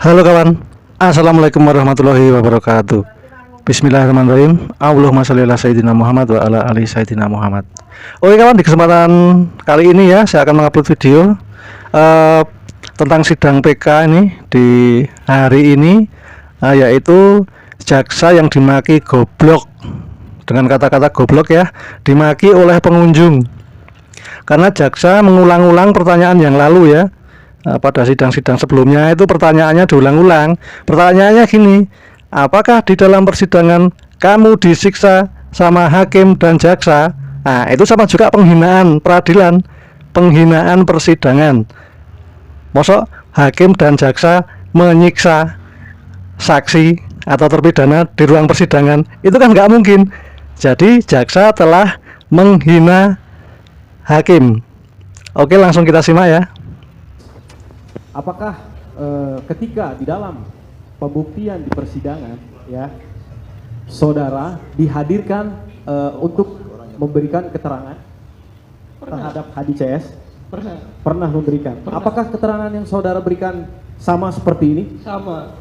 Halo kawan, Assalamualaikum warahmatullahi wabarakatuh. Bismillahirrahmanirrahim. Allahumma sholli ala sayyidina Muhammad wa ala ali sayyidina Muhammad. Oke kawan, di kesempatan kali ini ya saya akan mengupload video tentang sidang PK ini di hari ini, yaitu jaksa yang dimaki goblok. Dengan kata-kata goblok ya, dimaki oleh pengunjung karena jaksa mengulang-ulang pertanyaan yang lalu ya. Pada sidang-sidang sebelumnya itu pertanyaannya diulang-ulang. Pertanyaannya gini, apakah di dalam persidangan kamu disiksa sama hakim dan jaksa? Nah, itu sama juga penghinaan peradilan, penghinaan persidangan. Mosok hakim dan jaksa menyiksa saksi atau terpidana di ruang persidangan? Itu kan nggak mungkin. Jadi jaksa telah menghina hakim. Oke, langsung kita simak ya. Apakah ketika di dalam pembuktian di persidangan ya saudara dihadirkan untuk memberikan keterangan terhadap HDCS? Pernah memberikan. Apakah keterangan yang saudara berikan sama seperti ini?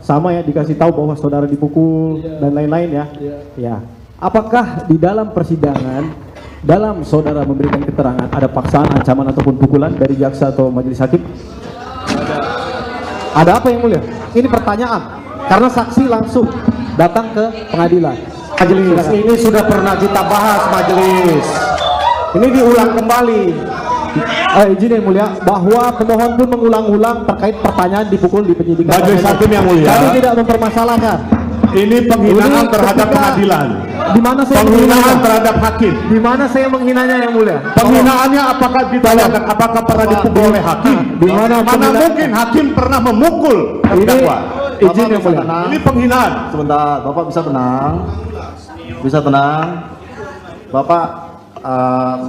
Sama ya, dikasih tahu bahwa saudara dipukul dan lain-lain ya. Ya. Apakah di dalam persidangan dalam saudara memberikan keterangan ada paksaan, ancaman ataupun pukulan dari jaksa atau majelis hakim? Ada apa yang mulia? Ini pertanyaan karena saksi langsung datang ke pengadilan. Majelis, ini sudah pernah kita bahas majelis. Ini diulang kembali. Izin yang mulia, bahwa pemohon pun mengulang-ulang terkait pertanyaan dipukul di penyidikan. Majelis hakim yang mulia, kami tidak mempermasalahkan. ini penghinaan terhadap pengadilan. Di mana saya penghinaan terhadap hakim? Di mana saya menghinanya yang mulia? Penghinaannya apakah ditanyakan apakah pernah dipukul oleh hakim? Di mana mungkin hakim pernah memukul terdakwa? Izin yang mulia. Ini penghinaan. Sebentar, Bapak bisa tenang. Bisa tenang. Bapak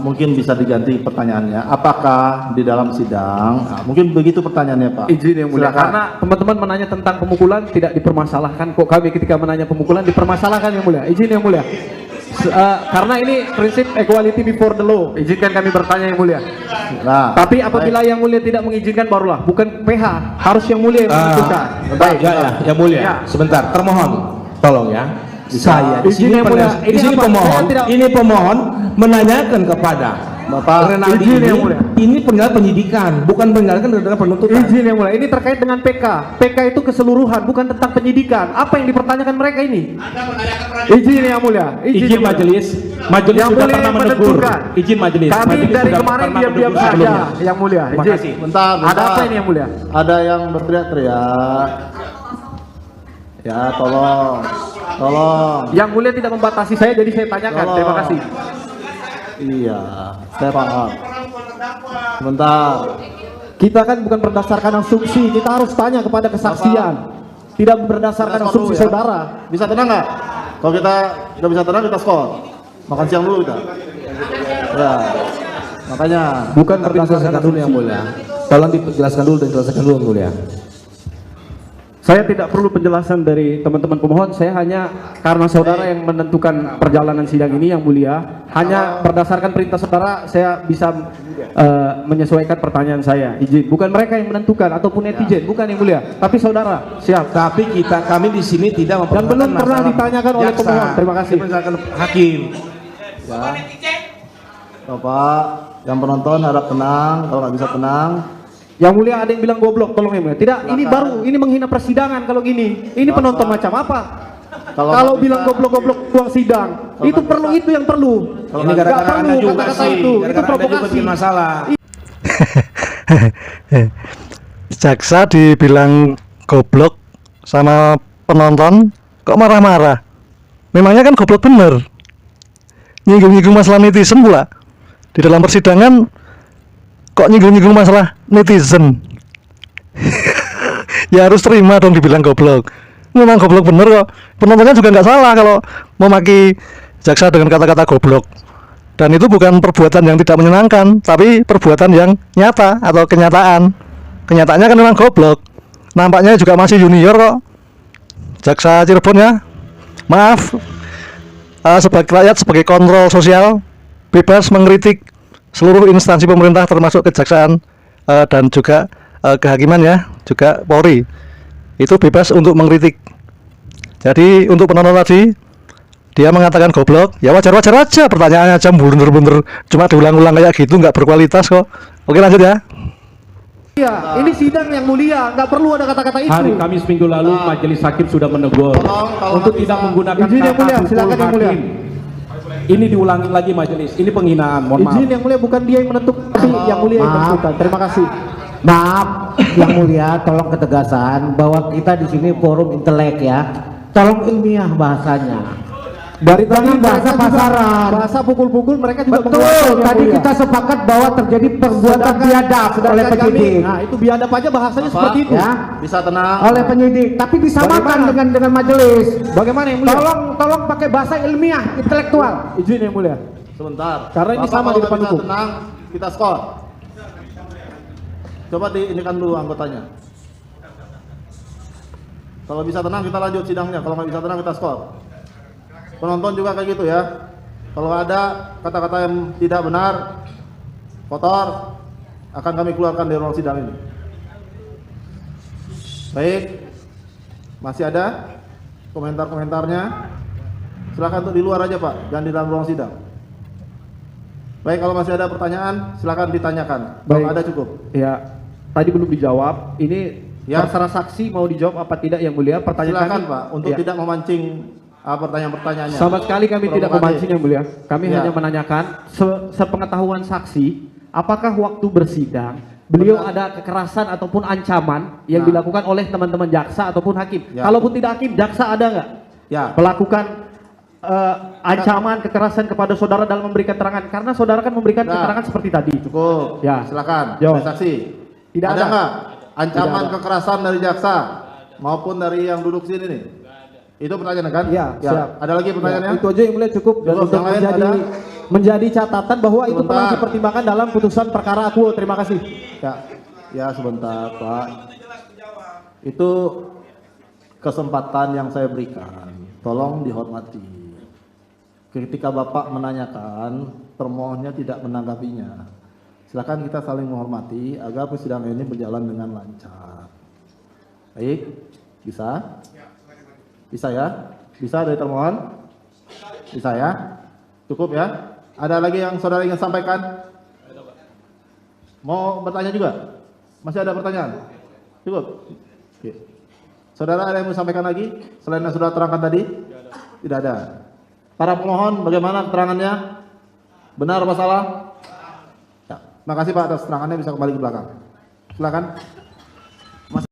mungkin bisa diganti pertanyaannya. Apakah di dalam sidang? Nah, mungkin begitu pertanyaannya, Pak. Izin yang mulia. Silakan. Karena teman-teman menanya tentang pemukulan tidak dipermasalahkan. Kok kami ketika menanya pemukulan dipermasalahkan yang mulia? Izin yang mulia. Karena ini prinsip equality before the law. Izinkan kami bertanya yang mulia. Nah, Tapi apabila yang mulia tidak mengizinkan barulah, bukan PH, harus yang mulia yang menentukan. Baik, yang mulia. Ya. Sebentar, termohon, tolong ya. Saya di Izin sini, yang mulia. di sini Apa? pemohon, Saya tidak- ini pemohon menanyakan kepada Bapak, Renaldi izin yang mulia. ini penjelasan penyidikan, bukan penjelasan dengan penuntutan. Izin yang mulia. Ini terkait dengan PK. PK itu keseluruhan, bukan tentang penyidikan. Apa yang dipertanyakan mereka ini? Izin yang mulia. Izin yang mulia. majelis Yang sudah mulia pernah yang menegur. menentukan. Izin majelis. Kami Majelis dari sudah kemarin pernah diam-diam menegur saja sebelumnya. yang mulia. Terima Izin. kasih. bentar. Ada apa ini yang mulia? Ada yang berteriak-teriak. Ya, tolong. Yang mulia tidak membatasi saya, jadi saya tanyakan. Tolong. Terima kasih. Iya, saya paham. Sebentar. Kita kan bukan berdasarkan asumsi, kita harus tanya kepada kesaksian. Tidak berdasarkan Kita skor asumsi dulu ya. saudara. Bisa tenang nggak? Kalau kita nggak bisa tenang, kita skor. Makan siang dulu kita. Ya, makanya. Bukan Tapi diselesaikan dulu yang mulia. Tolong dijelaskan dulu dan diselesaikan dulu yang mulia. Saya tidak perlu penjelasan dari teman-teman pemohon, saya hanya karena saudara yang menentukan perjalanan sidang ini yang mulia, hanya berdasarkan perintah saudara saya bisa menyesuaikan pertanyaan saya. Izin, bukan mereka yang menentukan ataupun netizen, bukan yang mulia, tapi saudara. Siap. Tapi kami di sini tidak Dan belum pernah ditanyakan oleh pemohon. Terima kasih. Misalkan hakim. Ya. Bapak, yang penonton harap tenang. Kalau nggak bisa tenang, Yang mulia ada yang bilang goblok, tolong yang mulia. Tidak, ini baru, ini menghina persidangan kalau gini. Ini penonton macam apa? Kalau bilang goblok-goblok ruang sidang, itu perlu, itu yang perlu. Ini gara-gara Anda juga kata-kata sih. itu Gara-gara Anda juga provokasi. bikin masalah. Jaksa dibilang goblok sama penonton kok marah-marah. Memangnya kan goblok bener. Nyinggung-nyinggung masalah netizen pula. Di dalam persidangan kok nyinggung-nyinggung masalah netizen. Ya harus terima dong dibilang goblok. Memang goblok bener kok. Penontonnya juga nggak salah kalau memaki jaksa dengan kata-kata goblok. Dan itu bukan perbuatan yang tidak menyenangkan, tapi perbuatan yang nyata atau kenyataan. Kenyataannya kan memang goblok. Nampaknya juga masih junior kok. Jaksa Cirebon ya. Maaf. Sebagai rakyat, sebagai kontrol sosial, bebas mengkritik seluruh instansi pemerintah termasuk kejaksaan dan juga kehakiman ya, juga Polri. itu bebas untuk mengkritik. Jadi untuk penonton tadi, dia mengatakan goblok, ya wajar-wajar aja, pertanyaannya aja bener-bener cuma diulang-ulang kayak gitu, nggak berkualitas kok. Oke, lanjut ya. Ya, ini sidang yang mulia, nggak perlu ada kata-kata itu. Hari Kamis minggu lalu majelis hakim sudah menegur Tolong, untuk kalau tidak bisa. menggunakan Izin yang kata mulia, pukul silakan yang mulia. hakim. Ini diulangi lagi majelis. Ini penghinaan. Mohon maaf. Izin yang mulia, bukan dia yang menentukan, tapi yang mulia yang Maaf. menentukan. Terima kasih. Maaf, yang mulia, tolong ketegasan bahwa kita di sini forum intelek ya. Tolong ilmiah bahasanya. Dari Jangan bahasa pasaran. bahasa pukul-pukul mereka juga Betul, mengeluarkan yang tadi mulia. kita sepakat bahwa terjadi perbuatan biadab oleh Sedangkan kami, penyidik. nah itu biadab aja bahasanya Bapak, seperti itu. Ya, Bisa tenang. oleh penyidik, tapi disamakan Bagaimana? dengan majelis. Bagaimana yang mulia? Tolong pakai bahasa ilmiah, intelektual. Izin yang mulia. Sebentar. Karena ini Bapak sama kalau di depan nggak bisa hukum. tenang, kita skor. Coba diinikan dulu anggotanya. Kalau bisa tenang kita lanjut sidangnya. Kalau nggak bisa tenang kita skor. Penonton juga kayak gitu ya. Kalau ada kata-kata yang tidak benar, kotor, akan kami keluarkan dari ruang sidang ini. Baik, masih ada komentar-komentarnya? Silakan untuk di luar aja Pak, jangan di dalam ruang sidang. Baik, kalau masih ada pertanyaan, silakan ditanyakan. Kalau Baik. ada cukup. Ya, tadi belum dijawab. Ini Ya. terserah saksi mau dijawab apa tidak yang mulia. Pertanyaan Silakan kami, Pak, untuk ya. tidak memancing pertanyaan-pertanyaannya. Sama sekali kami tidak Provokatif. memancing yang mulia. Kami Ya. hanya menanyakan sepengetahuan saksi, apakah waktu bersidang beliau Benar. ada kekerasan ataupun ancaman yang Nah. dilakukan oleh teman-teman jaksa ataupun hakim. Ya. Kalaupun tidak hakim, jaksa ada nggak Ya, melakukan ancaman kekerasan kepada saudara dalam memberikan keterangan? Karena saudara kan memberikan Nah. keterangan seperti tadi. cukup. Ya. Silakan. Jawab. Dari saksi. Tidak ada ada. nggak ancaman Tidak ada. kekerasan dari jaksa maupun dari yang duduk sini nih? Itu pertanyaan kan? Ya, siap. Ada lagi pertanyaannya? Ya, itu aja yang mulia cukup dan Cukup, untuk yang lain menjadi ada? menjadi catatan bahwa itu telah Sebentar. dipertimbangkan dalam putusan perkara akuo. Terima kasih. Ya, ya sebentar Pak. Itu kesempatan yang saya berikan. Tolong dihormati. Ketika Bapak menanyakan, termohonnya tidak menanggapinya. Silakan kita saling menghormati agar persidangan ini berjalan dengan lancar. Baik, bisa? Bisa ya? Bisa dari termohon? Bisa ya? Cukup ya? Ada lagi yang saudara ingin sampaikan? Mau bertanya juga? Masih ada pertanyaan? Cukup? Oke. Saudara ada yang mau sampaikan lagi? Selain yang sudah terangkan tadi? Tidak ada. Para pemohon bagaimana keterangannya? Benar apa salah? Ya. Terima kasih Pak atas keterangannya, bisa kembali ke belakang. Silakan.